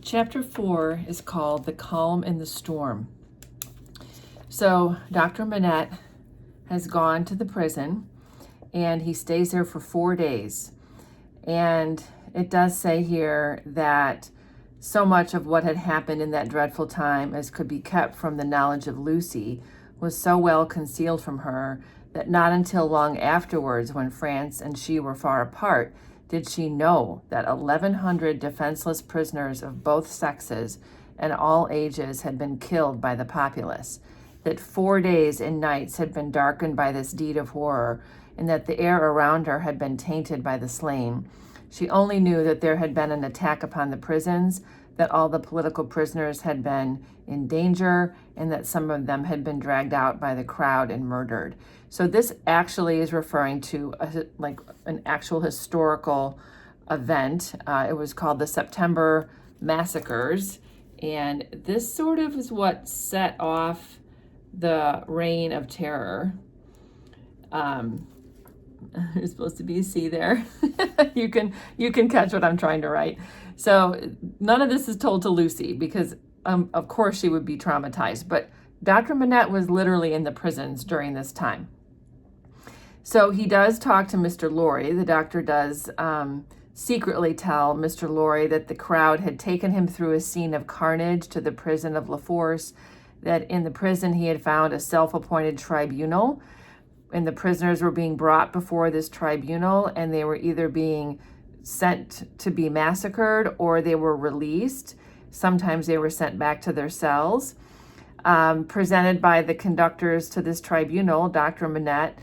Chapter 4 is called The Calm in the Storm. So Dr. Manette has gone to the prison and he stays there for 4 days. And it does say here that so much of what had happened in that dreadful time as could be kept from the knowledge of Lucy was so well concealed from her that not until long afterwards, when France and she were far apart, did she know that 1,100 defenseless prisoners of both sexes and all ages had been killed by the populace, that 4 days and nights had been darkened by this deed of horror, and that the air around her had been tainted by the slain. She only knew that there had been an attack upon the prisons, that all the political prisoners had been in danger, and that some of them had been dragged out by the crowd and murdered. So this actually is referring to an actual historical event. It was called the September Massacres, and this sort of is what set off the Reign of Terror. There's supposed to be a C there. You can catch what I'm trying to write. So none of this is told to Lucy because of course she would be traumatized, but Dr. Manette was literally in the prisons during this time. So he does talk to Mr. Lorry. The doctor does secretly tell Mr. Lorry that the crowd had taken him through a scene of carnage to the prison of La Force, that in the prison he had found a self-appointed tribunal, and the prisoners were being brought before this tribunal, and they were either being sent to be massacred or they were released. Sometimes they were sent back to their cells. Presented by the conductors to this tribunal, Dr. Manette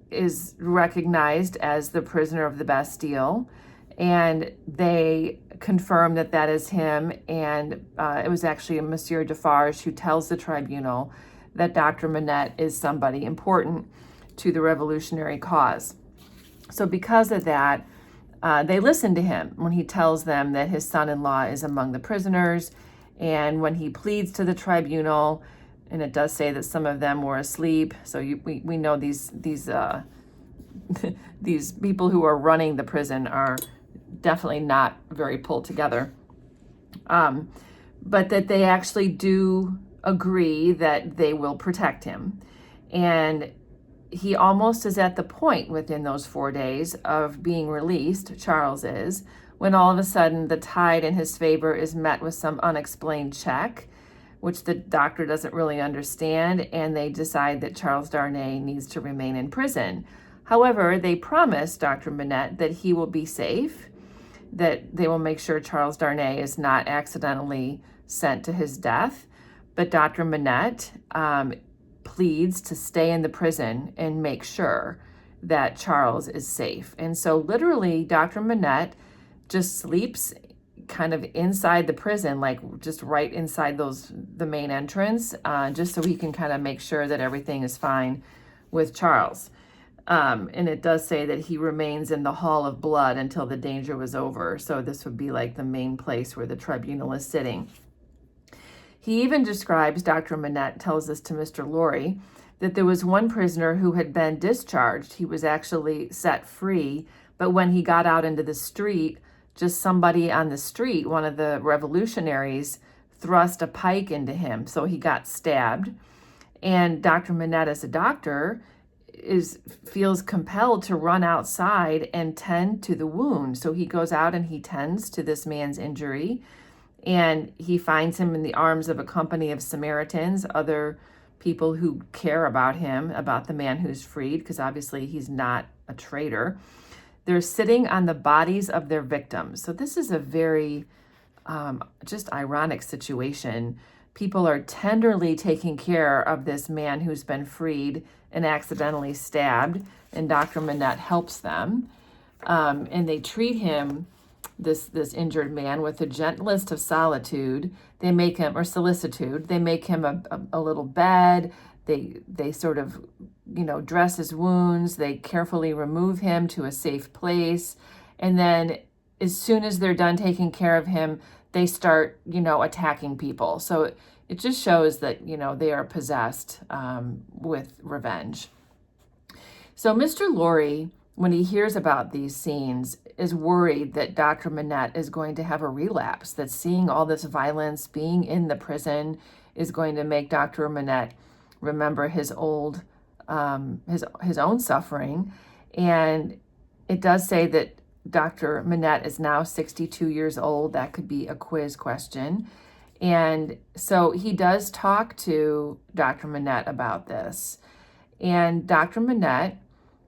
is recognized as the prisoner of the Bastille, and they confirm that that is him, and it was actually Monsieur Defarge who tells the tribunal that Dr. Manette is somebody important to the revolutionary cause. So because of that, they listen to him when he tells them that his son-in-law is among the prisoners, and when he pleads to the tribunal, and it does say that some of them were asleep. So we know these these people who are running the prison are definitely not very pulled together. But that they actually do agree that they will protect him. And he almost is at the point within those 4 days of being released, Charles is, when all of a sudden the tide in his favor is met with some unexplained check, which the doctor doesn't really understand, and they decide that Charles Darnay needs to remain in prison. However, they promise Dr. Manette that he will be safe, that they will make sure Charles Darnay is not accidentally sent to his death. But Dr. Manette pleads to stay in the prison and make sure that Charles is safe. And so literally Dr. Manette just sleeps kind of inside the prison, like just right inside the main entrance, just so he can kind of make sure that everything is fine with Charles. And it does say that he remains in the Hall of Blood until the danger was over. So this would be like the main place where the tribunal is sitting. He even describes, Dr. Manette tells us to Mr. Lorry, that there was one prisoner who had been discharged. He was actually set free, but when he got out into the street, just somebody on the street, one of the revolutionaries, thrust a pike into him, so he got stabbed. And Dr. Manette, as a doctor, feels compelled to run outside and tend to the wound. So he goes out and he tends to this man's injury, and he finds him in the arms of a company of Samaritans, other people who care about him, about the man who's freed, because obviously he's not a traitor. They're sitting on the bodies of their victims. So this is a very just ironic situation. People are tenderly taking care of this man who's been freed and accidentally stabbed, and Dr. Manette helps them. And they treat him, this injured man, with the gentlest of solitude. They make him, or solicitude, they make him a little bed. They sort of, dress his wounds. They carefully remove him to a safe place. And then as soon as they're done taking care of him, they start, attacking people. So it just shows that, they are possessed with revenge. So Mr. Lorry when he hears about these scenes, is worried that Dr. Manette is going to have a relapse, that seeing all this violence, being in the prison, is going to make Dr. Manette remember his old, his own suffering. And it does say that Dr. Manette is now 62 years old. That could be a quiz question. And so he does talk to Dr. Manette about this. And Dr. Manette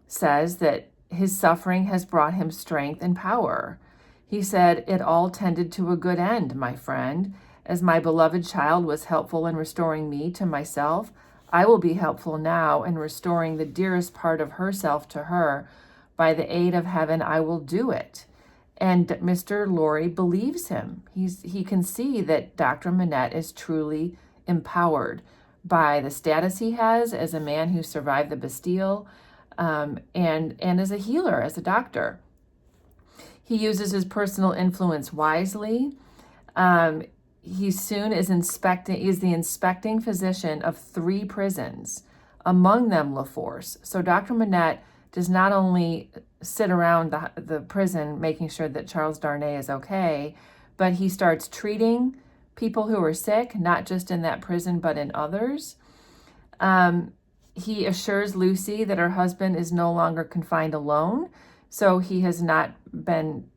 says that his suffering has brought him strength and power. He said, "It all tended to a good end, my friend. As my beloved child was helpful in restoring me to myself, I will be helpful now in restoring the dearest part of herself to her. By the aid of heaven, I will do it." And Mr. Lorry believes him. He can see that Dr. Manette is truly empowered by the status he has as a man who survived the Bastille, and as a healer, as a doctor. He uses his personal influence wisely. He soon is the inspecting physician of 3 prisons, among them La Force. So Dr. Manette does not only sit around the prison making sure that Charles Darnay is okay, but he starts treating people who are sick, not just in that prison, but in others. He assures Lucy that her husband is no longer confined alone, so he has not been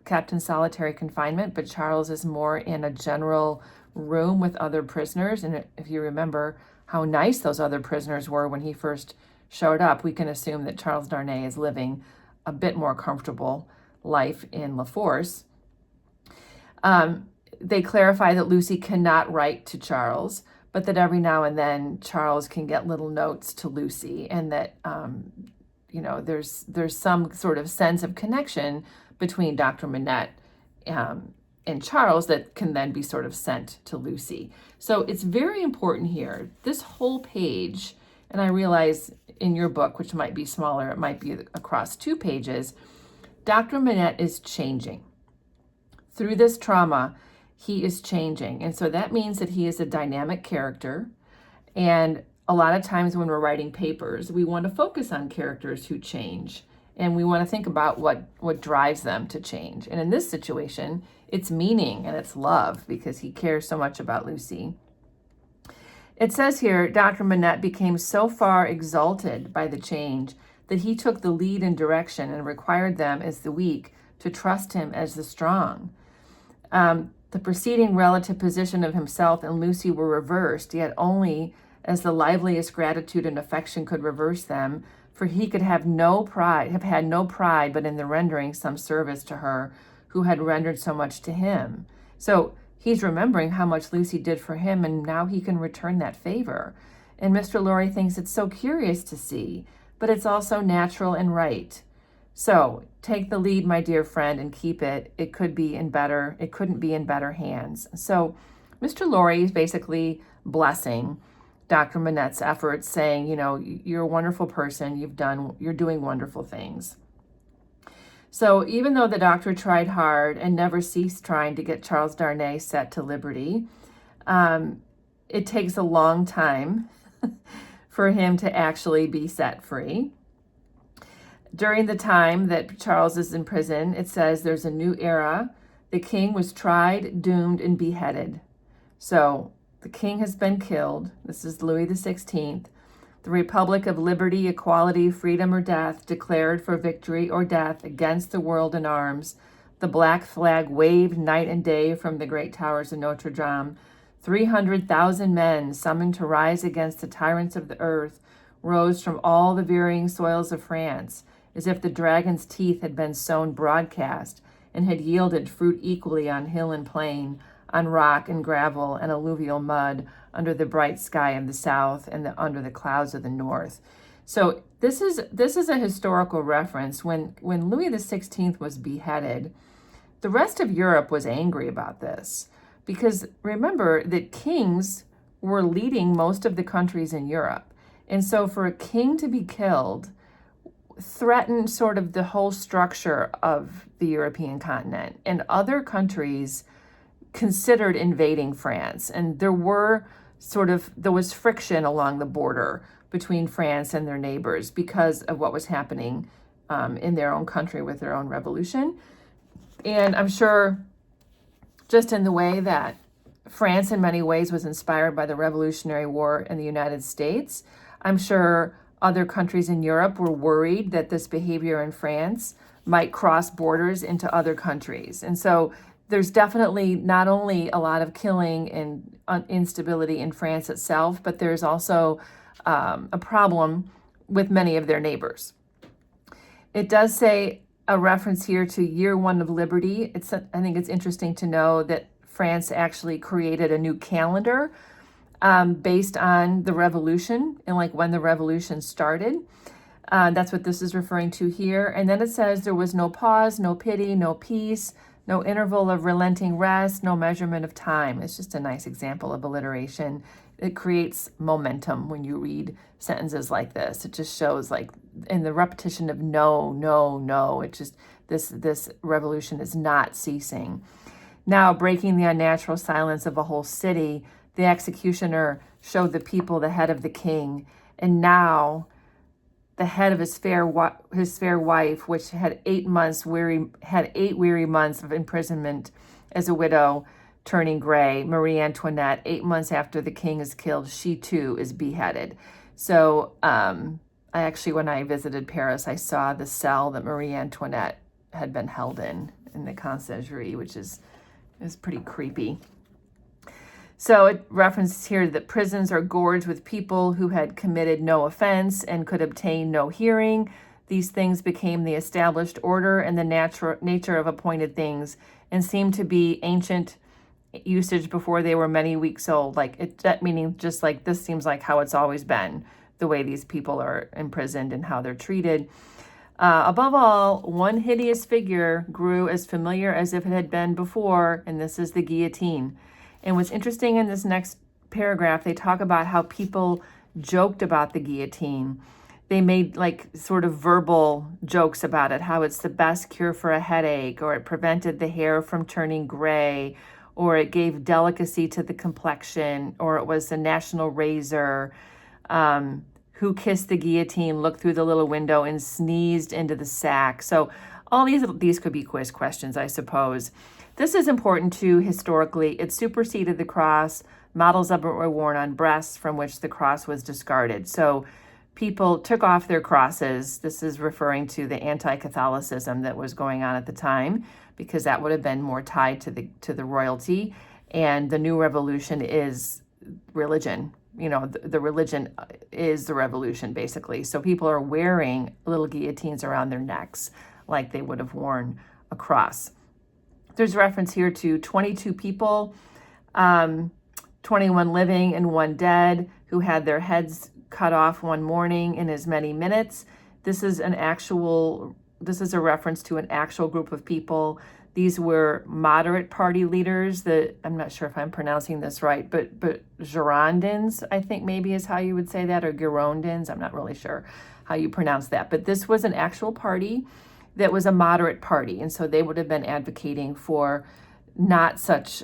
kept in solitary confinement, but Charles is more in a general room with other prisoners. And if you remember how nice those other prisoners were when he first showed up, we can assume that Charles Darnay is living a bit more comfortable life in La Force. They clarify that Lucy cannot write to Charles, but that every now and then Charles can get little notes to Lucy, and that there's some sort of sense of connection between Dr. Manette and Charles that can then be sort of sent to Lucy. So it's very important here. This whole page, and I realize in your book, which might be smaller, it might be across 2 pages, Dr. Manette is changing. Through this trauma, he is changing. And so that means that he is a dynamic character. And a lot of times when we're writing papers, we want to focus on characters who change. And we want to think about what drives them to change. And in this situation, it's meaning and it's love, because he cares so much about Lucy. It says here, Dr. Manette became so far exalted by the change that he took the lead in direction and required them as the weak to trust him as the strong. The preceding relative position of himself and Lucy were reversed, yet only as the liveliest gratitude and affection could reverse them, for he could have had no pride but in the rendering some service to her who had rendered so much to him. So he's remembering how much Lucy did for him, and now he can return that favor. And Mr. Lorry thinks it's so curious to see, but it's also natural and right. So take the lead, my dear friend, and keep it. It couldn't be in better hands. So Mr. Lorry is basically blessing Dr. Manette's efforts, saying, you're a wonderful person. You're doing wonderful things. So even though the doctor tried hard and never ceased trying to get Charles Darnay set to liberty, it takes a long time for him to actually be set free. During the time that Charles is in prison, it says there's a new era. The king was tried, doomed, and beheaded. So the king has been killed. This is Louis XVI. The Republic of Liberty, Equality, Freedom, or Death declared for victory or death against the world in arms. The black flag waved night and day from the great towers of Notre Dame. 300,000 men summoned to rise against the tyrants of the earth rose from all the varying soils of France, as if the dragon's teeth had been sown broadcast and had yielded fruit equally on hill and plain, on rock and gravel and alluvial mud, under the bright sky of the south and under the clouds of the north. So this is a historical reference. When Louis XVI was beheaded, the rest of Europe was angry about this, because remember that kings were leading most of the countries in Europe. And so for a king to be killed threatened sort of the whole structure of the European continent, and other countries considered invading France. And there was friction along the border between France and their neighbors because of what was happening in their own country with their own revolution. And I'm sure just in the way that France in many ways was inspired by the Revolutionary War in the United States, I'm sure other countries in Europe were worried that this behavior in France might cross borders into other countries. And so there's definitely not only a lot of killing and instability in France itself, but there's also a problem with many of their neighbors. It does say a reference here to year one of liberty. I think it's interesting to know that France actually created a new calendar based on the revolution and like when the revolution started. That's what this is referring to here. And then it says there was no pause, no pity, no peace, no interval of relenting rest, no measurement of time. It's just a nice example of alliteration. It creates momentum when you read sentences like this. It just shows like in the repetition of no, no, no, it just, this revolution is not ceasing. Now, breaking the unnatural silence of a whole city, the executioner showed the people the head of the king, and now the head of his fair wife, which had 8 weary months of imprisonment as a widow, turning gray. Marie Antoinette, 8 months after the king is killed, she too is beheaded. So I actually, when I visited Paris, I saw the cell that Marie Antoinette had been held in the Conciergerie, which is pretty creepy. So it references here that prisons are gorged with people who had committed no offense and could obtain no hearing. These things became the established order and the nature of appointed things, and seemed to be ancient usage before they were many weeks old. That meaning just like this seems like how it's always been, the way these people are imprisoned and how they're treated. Above all, one hideous figure grew as familiar as if it had been before, and this is the guillotine. And what's interesting in this next paragraph, they talk about how people joked about the guillotine. They made like sort of verbal jokes about it, how it's the best cure for a headache, or it prevented the hair from turning gray, or it gave delicacy to the complexion, or it was the national razor. Who kissed the guillotine, looked through the little window, and sneezed into the sack. So all these could be quiz questions, I suppose. This is important too historically. It superseded the cross. Models of it were worn on breasts from which the cross was discarded. So people took off their crosses. This is referring to the anti-Catholicism that was going on at the time, because that would have been more tied to the royalty. And the new revolution is religion. You know, the religion is the revolution, basically. So people are wearing little guillotines around their necks like they would have worn a cross. There's reference here to 22 people, 21 living and 1 dead, who had their heads cut off one morning in as many minutes. This is a reference to an actual group of people. These were moderate party leaders that, I'm not sure if I'm pronouncing this right, but Girondins, I think maybe is how you would say that, or Girondins. I'm not really sure how you pronounce that. But this was an actual party that was a moderate party. And so they would have been advocating for not such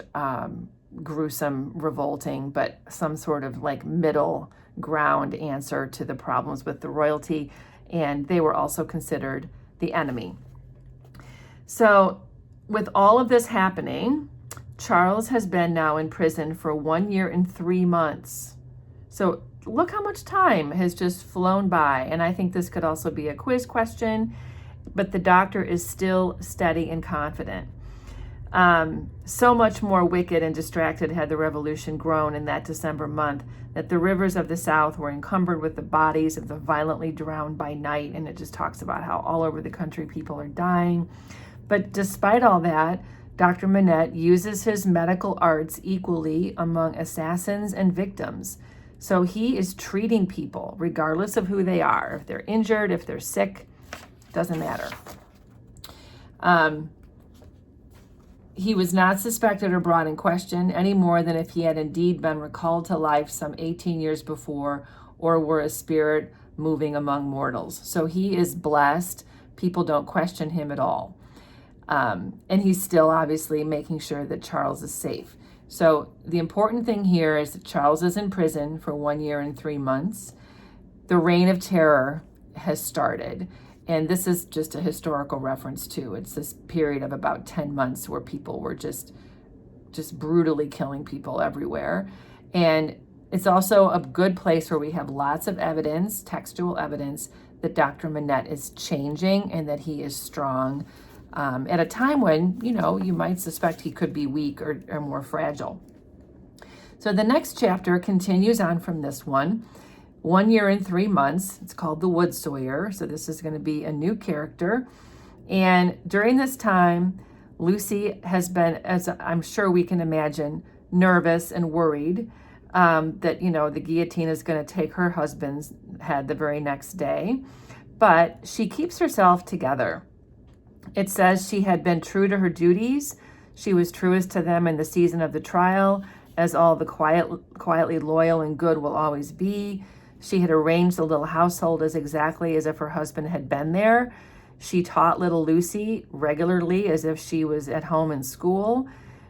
gruesome, revolting, but some sort of like middle ground answer to the problems with the royalty. And they were also considered the enemy. So with all of this happening, Charles has been now in prison for 1 year and 3 months. So look how much time has just flown by. And I think this could also be a quiz question, but the doctor is still steady and confident. So much more wicked and distracted had the revolution grown in that December month that the rivers of the South were encumbered with the bodies of the violently drowned by night. And it just talks about how all over the country people are dying. But despite all that, Dr. Manette uses his medical arts equally among assassins and victims. So he is treating people regardless of who they are. If they're injured, if they're sick, doesn't matter. He was not suspected or brought in question any more than if he had indeed been recalled to life some 18 years before or were a spirit moving among mortals. So he is blessed. People don't question him at all. And he's still obviously making sure that Charles is safe. So the important thing here is that Charles is in prison for 1 year and 3 months. The reign of terror has started. And this is just a historical reference too. It's this period of about 10 months where people were just brutally killing people everywhere. And it's also a good place where we have lots of evidence, textual evidence, that Dr. Manette is changing and that he is strong at a time when, you might suspect he could be weak or more fragile. So the next chapter continues on from this one. 1 year and 3 months. It's called The Wood Sawyer. So this is going to be a new character. And during this time, Lucy has been, as I'm sure we can imagine, nervous and worried that, the guillotine is going to take her husband's head the very next day. But she keeps herself together. It says she had been true to her duties. She was truest to them in the season of the trial, as all the quietly loyal and good will always be. She had arranged the little household as exactly as if her husband had been there. She taught little Lucy regularly as if she was at home in school.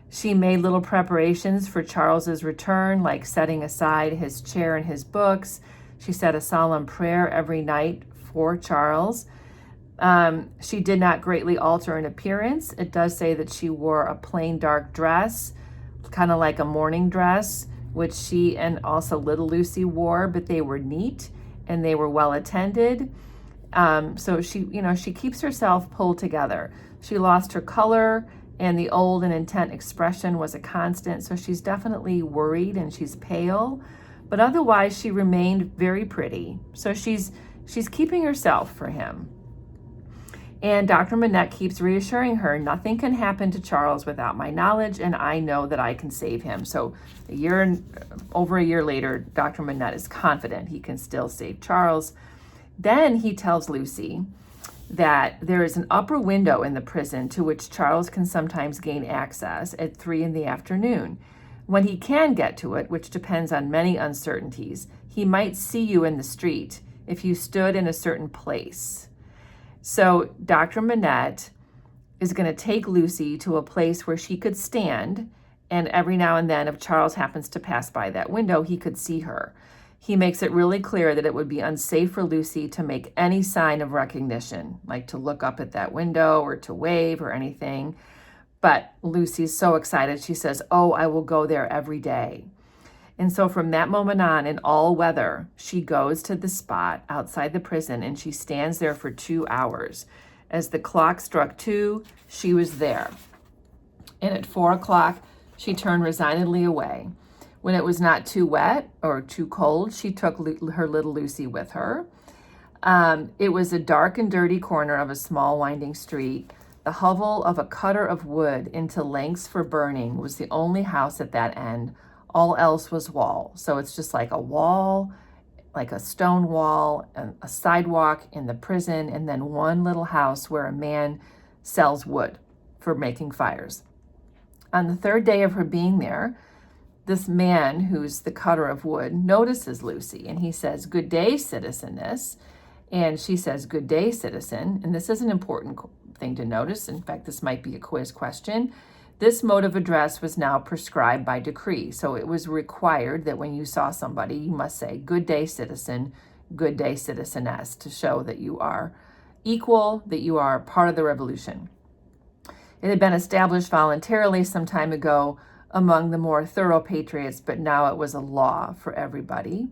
She made little preparations for Charles's return, like setting aside his chair and his books. She said a solemn prayer every night for Charles. She did not greatly alter in appearance. It does say that she wore a plain dark dress, kind of like a morning dress, which she and also little Lucy wore, but they were neat and they were well attended. So she keeps herself pulled together. She lost her color, and the old and intent expression was a constant. So she's definitely worried and she's pale, but otherwise she remained very pretty. So she's keeping herself for him. And Dr. Manette keeps reassuring her, nothing can happen to Charles without my knowledge, and I know that I can save him. So over a year later, Dr. Manette is confident he can still save Charles. Then he tells Lucy that there is an upper window in the prison to which Charles can sometimes gain access at 3 p.m. When he can get to it, which depends on many uncertainties, he might see you in the street if you stood in a certain place. So Dr. Manette is going to take Lucy to a place where she could stand, and every now and then, if Charles happens to pass by that window, he could see her. He makes it really clear that it would be unsafe for Lucy to make any sign of recognition, like to look up at that window or to wave or anything. But Lucy's so excited, she says, "Oh, I will go there every day." And so from that moment on, in all weather, she goes to the spot outside the prison and she stands there for 2 hours. As the clock struck 2, she was there. And at 4 o'clock, she turned resignedly away. When it was not too wet or too cold, she took her little Lucy with her. It was a dark and dirty corner of a small winding street. The hovel of a cutter of wood into lengths for burning was the only house at that end. All else was wall. So it's just like a wall, like a stone wall, a sidewalk in the prison, and then one little house where a man sells wood for making fires. On the 3rd day of her being there, this man, who's the cutter of wood, notices Lucy, and he says, "Good day, citizeness." And she says, "Good day, citizen." And this is an important thing to notice. In fact, this might be a quiz question. This mode of address was now prescribed by decree. So it was required that when you saw somebody, you must say, "Good day, citizen," "Good day, citizeness," to show that you are equal, that you are part of the revolution. It had been established voluntarily some time ago among the more thorough patriots, but now it was a law for everybody.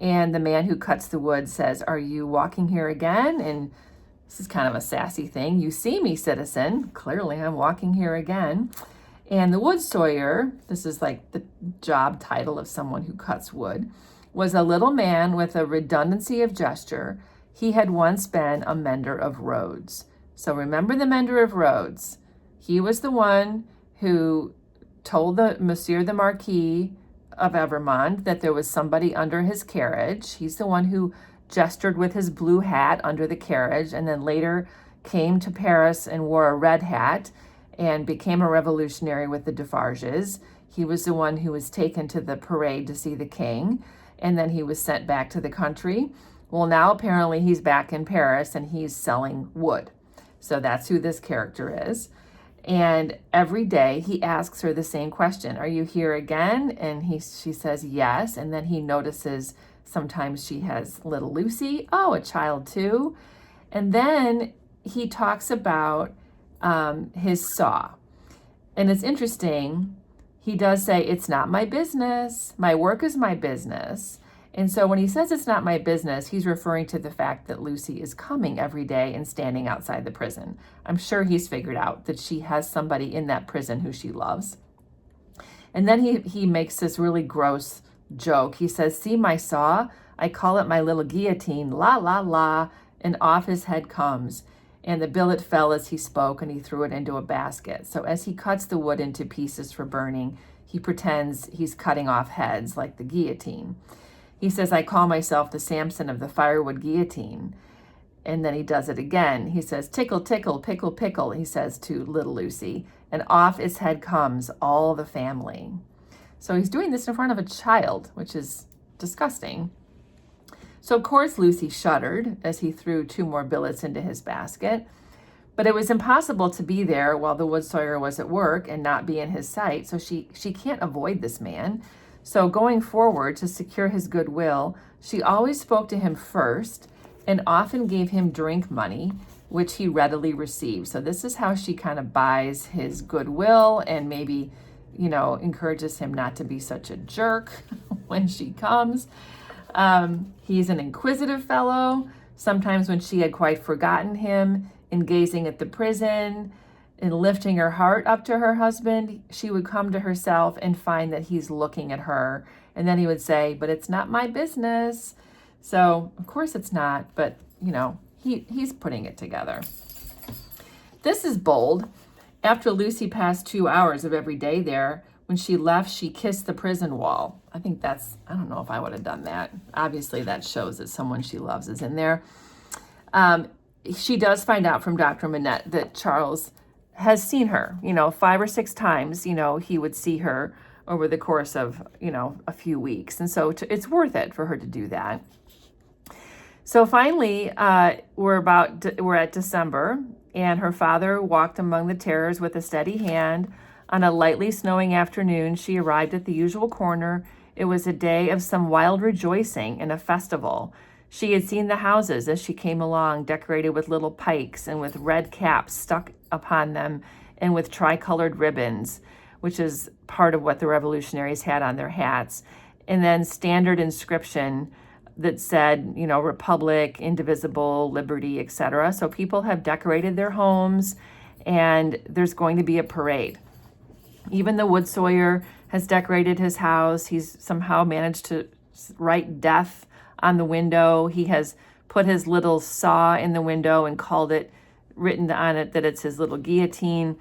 And the man who cuts the wood says, "Are you walking here again?" And this is kind of a sassy thing. "You see me, citizen. Clearly, I'm walking here again." And the wood sawyer, this is like the job title of someone who cuts wood, was a little man with a redundancy of gesture. He had once been a mender of roads. So remember the mender of roads. He was the one who told the Monsieur the Marquis of Evermond that there was somebody under his carriage. He's the one who gestured with his blue hat under the carriage, and then later came to Paris and wore a red hat and became a revolutionary with the Defarges. He was the one who was taken to the parade to see the king, and then he was sent back to the country. Well, now apparently he's back in Paris and he's selling wood. So that's who this character is. And every day he asks her the same question, "Are you here again?" And she says yes. And then he notices sometimes she has little Lucy, "Oh, a child too." And then he talks about his saw. And it's interesting. He does say, it's not my business. My work is my business. And so when he says it's not my business, he's referring to the fact that Lucy is coming every day and standing outside the prison. I'm sure he's figured out that she has somebody in that prison who she loves. And then he makes this really gross joke. He says, see my saw? I call it my little guillotine, la, la, la, and off his head comes. And the billet fell as he spoke, and he threw it into a basket. So as he cuts the wood into pieces for burning, he pretends he's cutting off heads like the guillotine. He says, I call myself the Samson of the firewood guillotine. And then he does it again. He says, tickle, tickle, pickle, pickle, he says to little Lucy. And off its head comes all the family. So he's doing this in front of a child, which is disgusting. So of course Lucy shuddered as he threw 2 more billets into his basket. But it was impossible to be there while the wood sawyer was at work and not be in his sight. So she can't avoid this man. So going forward to secure his goodwill, she always spoke to him first and often gave him drink money, which he readily received. So this is how she kind of buys his goodwill and maybe, encourages him not to be such a jerk when she comes. He's an inquisitive fellow. Sometimes when she had quite forgotten him, in gazing at the prison, in lifting her heart up to her husband, she would come to herself and find that he's looking at her. And then he would say, but it's not my business. So of course it's not, but he's putting it together. This is bold. After Lucy passed 2 hours of every day there, when she left, she kissed the prison wall. I don't know if I would have done that. Obviously that shows that someone she loves is in there. She does find out from Dr. Manette that Charles has seen her, 5 or 6 times, he would see her over the course of, a few weeks. And so it's worth it for her to do that. So finally, we're at December, and her father walked among the terrors with a steady hand. On a lightly snowing afternoon, she arrived at the usual corner. It was a day of some wild rejoicing and a festival. She had seen the houses as she came along, decorated with little pikes and with red caps stuck upon them and with tricolored ribbons, which is part of what the revolutionaries had on their hats. And then standard inscription that said, Republic, indivisible, liberty, etc. So people have decorated their homes, and there's going to be a parade. Even the wood sawyer has decorated his house. He's somehow managed to write death on the window. He has put his little saw in the window and written on it that it's his little guillotine.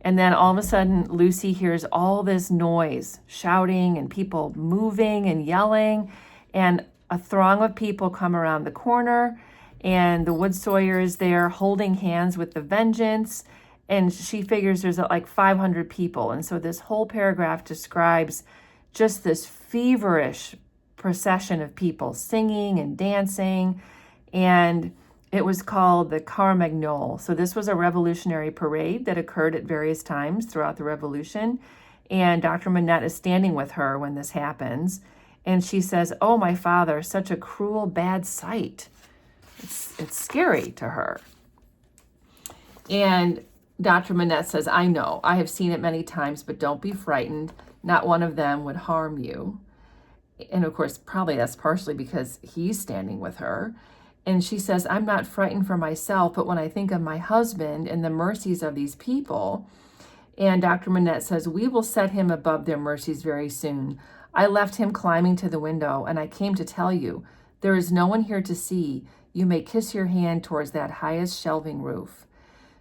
And then all of a sudden, Lucy hears all this noise, shouting and people moving and yelling. And a throng of people come around the corner, and the wood sawyer is there holding hands with the vengeance. And she figures there's like 500 people. And so this whole paragraph describes just this feverish procession of people singing and dancing. And it was called the Carmagnole. So this was a revolutionary parade that occurred at various times throughout the revolution. And Dr. Manette is standing with her when this happens. And she says, oh, my father, such a cruel, bad sight. It's scary to her. And Dr. Manette says, I know, I have seen it many times, but don't be frightened. Not one of them would harm you. And of course, probably that's partially because he's standing with her. And she says, I'm not frightened for myself, but when I think of my husband and the mercies of these people. And Dr. Manette says, we will set him above their mercies very soon. I left him climbing to the window, and I came to tell you, there is no one here to see. You may kiss your hand towards that highest shelving roof.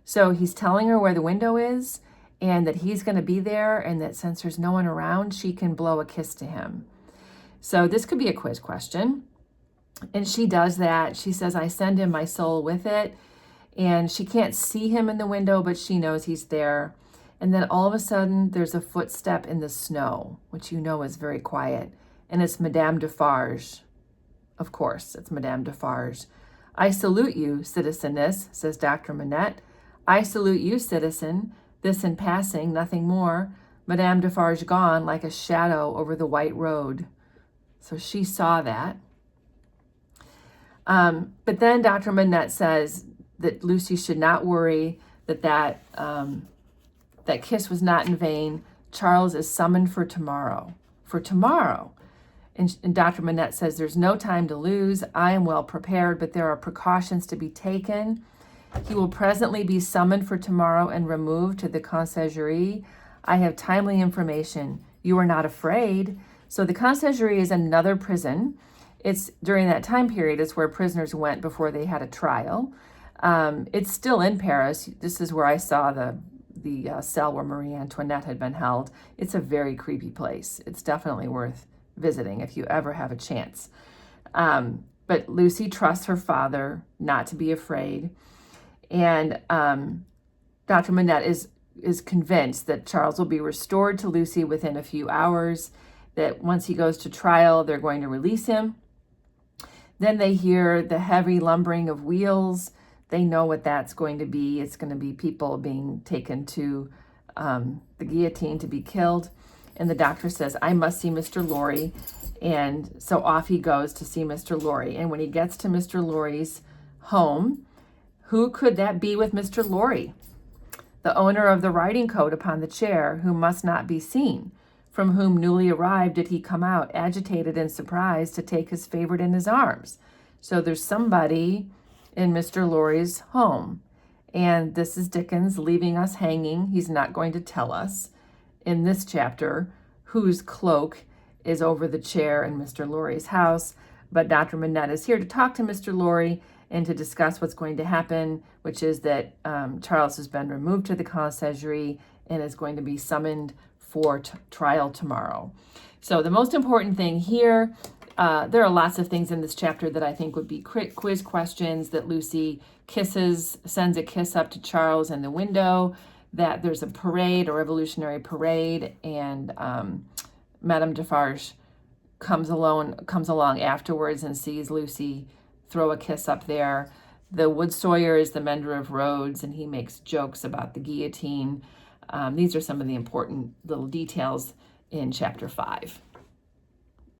So he's telling her where the window is and that he's going to be there, and that since there's no one around, she can blow a kiss to him. So this could be a quiz question. And she does that. She says, I send him my soul with it. And she can't see him in the window, but she knows he's there. And then all of a sudden, there's a footstep in the snow, which is very quiet. And it's Madame Defarge. Of course, it's Madame Defarge. I salute you, citizeness, says Dr. Manette. I salute you, citizen. This in passing, nothing more. Madame Defarge gone like a shadow over the white road. So she saw that. But then Dr. Manette says, that Lucy should not worry, that kiss was not in vain. Charles is summoned for tomorrow. For tomorrow. And Dr. Manette says, there's no time to lose. I am well prepared, but there are precautions to be taken. He will presently be summoned for tomorrow and removed to the conciergerie. I have timely information. You are not afraid. So the conciergerie is another prison. It's during that time period, it's where prisoners went before they had a trial. It's still in Paris. This is where I saw the cell where Marie Antoinette had been held. It's a very creepy place. It's definitely worth visiting if you ever have a chance. But Lucy trusts her father not to be afraid. And Dr. Manette is convinced that Charles will be restored to Lucy within a few hours, that once he goes to trial, they're going to release him. Then they hear the heavy lumbering of wheels. They know what that's going to be. It's going to be people being taken to the guillotine to be killed. And the doctor says, I must see Mr. Lorry. And so off he goes to see Mr. Lorry. And when he gets to Mr. Lorry's home, who could that be with Mr. Lorry? The owner of the riding coat upon the chair, who must not be seen, from whom newly arrived did he come out, agitated and surprised, to take his favorite in his arms. So there's somebody in Mr. Lorry's home. And this is Dickens leaving us hanging. He's not going to tell us in this chapter whose cloak is over the chair in Mr. Lorry's house. But Dr. Manette is here to talk to Mr. Lorry and to discuss what's going to happen, which is that Charles has been removed to the conciergerie and is going to be summoned for trial tomorrow. So the most important thing here, there are lots of things in this chapter that I think would be quiz questions, that Lucy sends a kiss up to Charles in the window, that there's a parade, a revolutionary parade, and Madame Defarge comes along afterwards and sees Lucy throw a kiss up there. The wood sawyer is the mender of roads, and he makes jokes about the guillotine. These are some of the important little details in chapter 5.